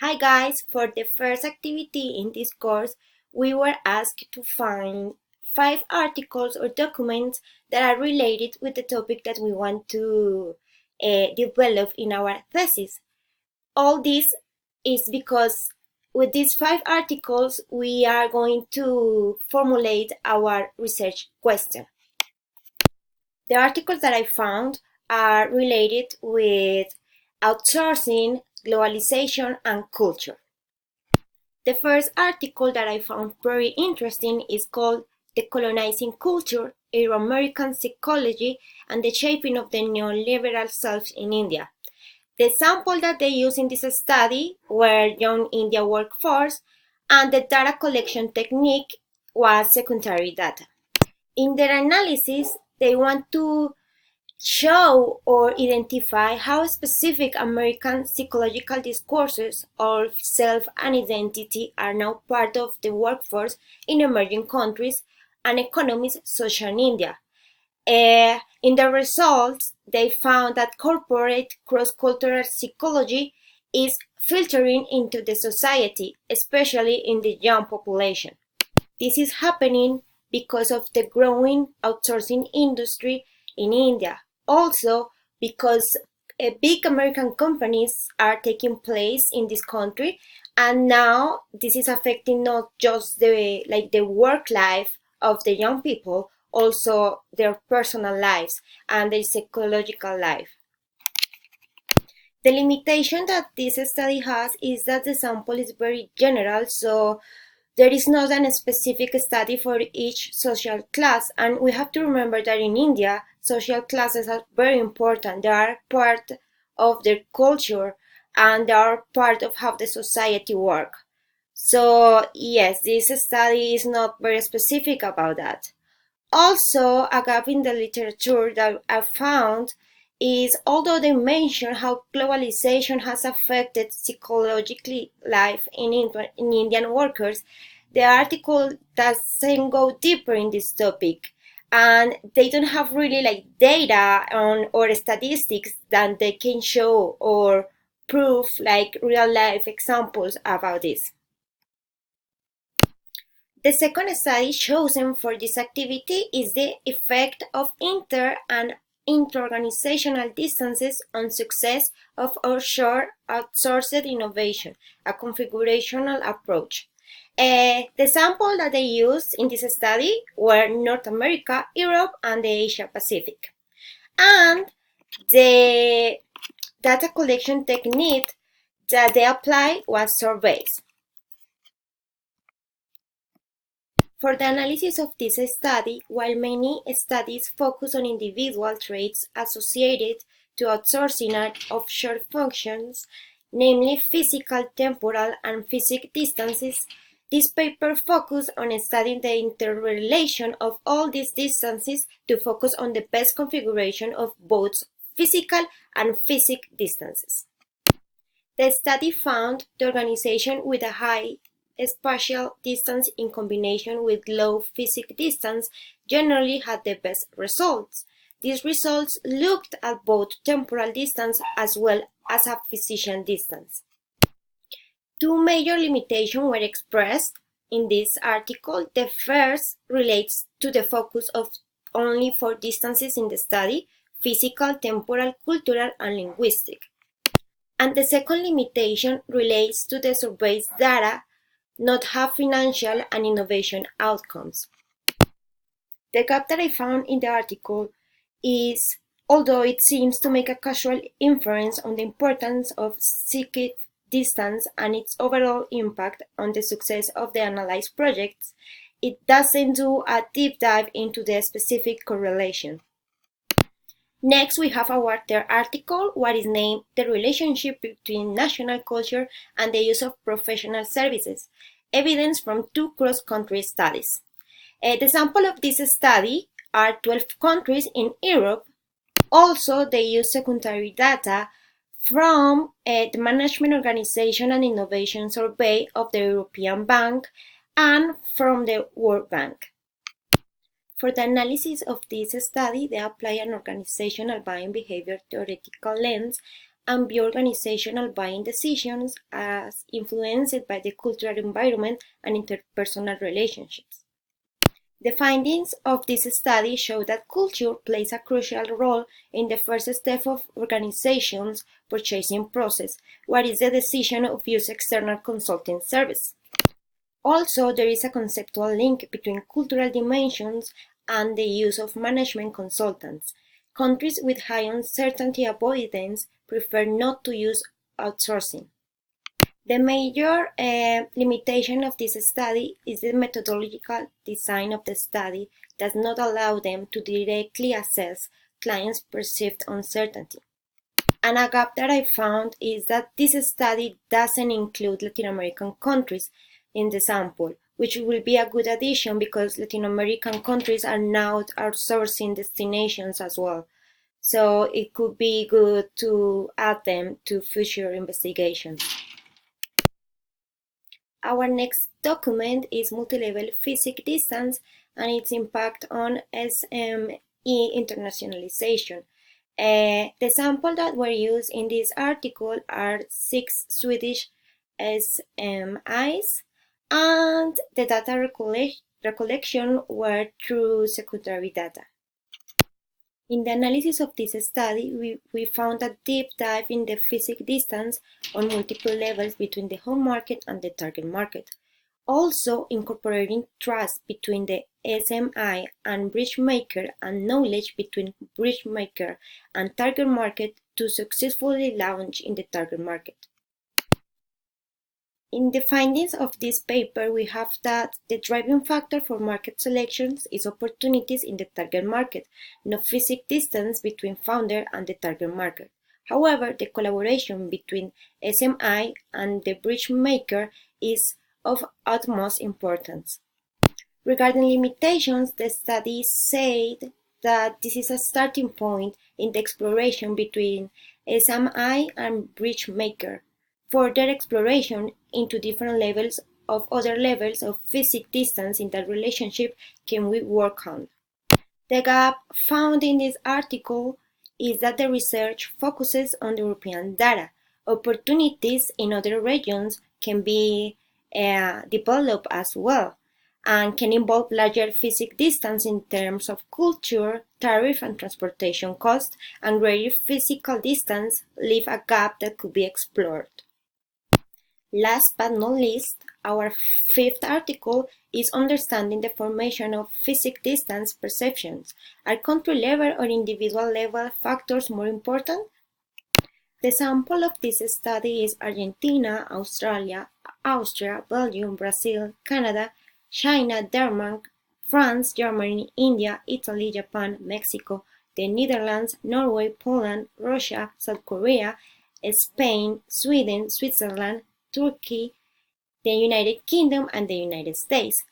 Hi guys, for the first activity in this course, we were asked to find 5 articles or documents that are related with the topic that we want to develop in our thesis. All this is because with these 5 articles, we are going to formulate our research question. The articles that I found are related with outsourcing, globalization, and culture. The first article that I found very interesting is called "Decolonizing Culture, Euro-American Psychology and the Shaping of the Neoliberal Self in India." The sample that they used in this study were young India workforce, and the data collection technique was secondary data. In their analysis, they want to show or identify how specific American psychological discourses of self and identity are now part of the workforce in emerging countries and economies such as India. In the results, they found that corporate cross-cultural psychology is filtering into the society, especially in the young population. This is happening because of the growing outsourcing industry in India. Also, because big American companies are taking place in this country, and now this is affecting not just the work life of the young people, also their personal lives and their psychological life. The limitation that this study has is that the sample is very general, so there is not a specific study for each social class, and we have to remember that in India, social classes are very important. They are part of their culture and they are part of how the society works. So yes, this study is not very specific about that. Also, a gap in the literature that I found is although they mention how globalization has affected psychologically life in Indian workers, the article doesn't go deeper in this topic, and they don't have really data on or statistics that they can show or prove real life examples about this. The second study chosen for this activity is the effect of inter- and interorganizational distances on success of offshore outsourced innovation, a configurational approach. The sample that they used in this study were North America, Europe, and the Asia Pacific. And the data collection technique that they applied was surveys. For the analysis of this study, while many studies focus on individual traits associated to outsourcing and offshore functions, namely physical, temporal, and physical distances, this paper focused on studying the interrelation of all these distances to focus on the best configuration of both physical and physical distances. The study found the organization with a high spatial distance in combination with low physical distance generally had the best results. These results looked at both temporal distance as well as a physical distance. 2 major limitations were expressed in this article. The first relates to the focus of only 4 distances in the study: physical, temporal, cultural, and linguistic. And the second limitation relates to the survey's data not have financial and innovation outcomes. The gap that I found in the article is, although it seems to make a casual inference on the importance of psychic distance and its overall impact on the success of the analyzed projects, it doesn't do a deep dive into the specific correlation. Next, we have our third article, what is named "The Relationship Between National Culture and the Use of Professional Services, Evidence from 2 Cross-Country Studies." The sample of this study are 12 countries in Europe. Also, they use secondary data from the Management Organization and Innovation Survey of the European Bank and from the World Bank. For the analysis of this study, they apply an organizational buying behavior theoretical lens and view organizational buying decisions as influenced by the cultural environment and interpersonal relationships. The findings of this study show that culture plays a crucial role in the first step of organizations' purchasing process, what is the decision of use external consulting service. Also, there is a conceptual link between cultural dimensions and the use of management consultants. Countries with high uncertainty avoidance prefer not to use outsourcing. The major limitation of this study is the methodological design of the study does not allow them to directly assess clients' perceived uncertainty. And a gap that I found is that this study doesn't include Latin American countries in the sample, which will be a good addition because Latin American countries are now outsourcing destinations as well. So it could be good to add them to future investigations. Our next document is multi-level physics distance and its impact on SME internationalization. The sample that were used in this article are 6 Swedish SMIs, and the data recollection were through secondary data. In the analysis of this study, we found a deep dive in the physics distance on multiple levels between the home market and the target market, also incorporating trust between the SMI and bridge maker and knowledge between bridge maker and target market to successfully launch in the target market. In the findings of this paper, we have that the driving factor for market selections is opportunities in the target market, not physical distance between founder and the target market. However, the collaboration between SMI and the bridge maker is of utmost importance. Regarding limitations, the study said that this is a starting point in the exploration between SMI and bridge maker. Further exploration into different levels of other levels of physical distance in that relationship can we work on. The gap found in this article is that the research focuses on European data. Opportunities in other regions can be developed as well and can involve larger physical distance in terms of culture, tariff and transportation cost, and greater physical distance leave a gap that could be explored. Last but not least, our fifth article is understanding the formation of physical distance perceptions. Are country level or individual level factors more important? The sample of this study is Argentina, Australia, Austria, Belgium, Brazil, Canada, China, Denmark, France, Germany, India, Italy, Japan, Mexico, the Netherlands, Norway, Poland, Russia, South Korea, Spain, Sweden, Switzerland, Turkey, the United Kingdom, and the United States.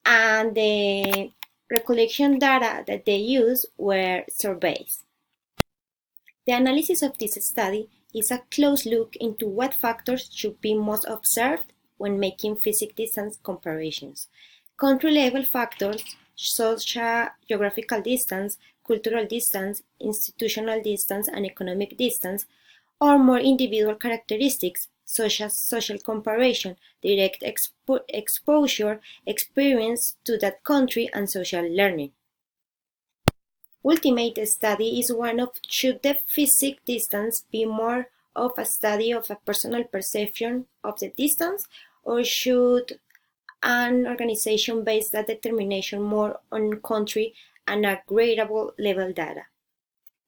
And the recollection data that they used were surveys. The analysis of this study is a close look into what factors should be most observed when making physical distance comparisons. Country-level factors such as geographical distance, cultural distance, institutional distance, and economic distance, or more individual characteristics such as social comparison, direct exposure, experience to that country, and social learning. Ultimate study is one of should the physical distance be more of a study of a personal perception of the distance, or should an organization base that determination more on country and aggregable level data?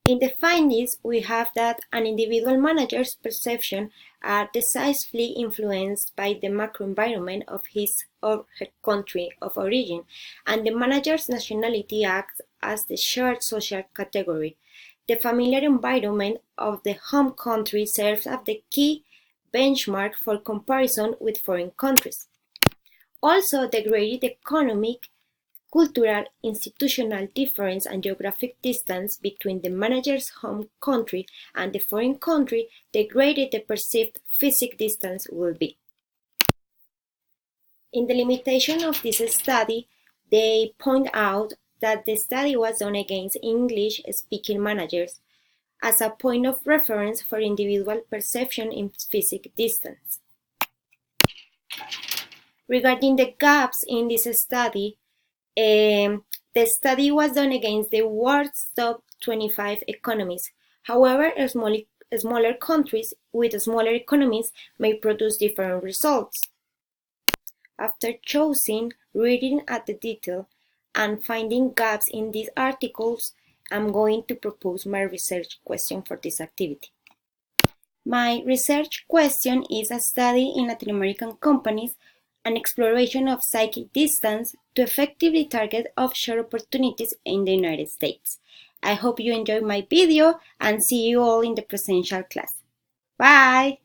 In the findings, we have that an individual manager's perception are decisively influenced by the macroenvironment of his or her country of origin, and the manager's nationality acts as the shared social category. The familiar environment of the home country serves as the key benchmark for comparison with foreign countries. Also, the greater economic, cultural, institutional difference and geographic distance between the manager's home country and the foreign country, the greater the perceived physical distance will be. In the limitation of this study, they point out that the study was done against English-speaking managers, as a point of reference for individual perception in physical distance. Regarding the gaps in this study, the study was done against the world's top 25 economies. However, smaller countries with smaller economies may produce different results. After choosing, reading at the detail, and finding gaps in these articles, I'm going to propose my research question for this activity. My research question is a study in Latin American companies, an exploration of psychic distance to effectively target offshore opportunities in the United States. I hope you enjoyed my video and see you all in the presential class. Bye!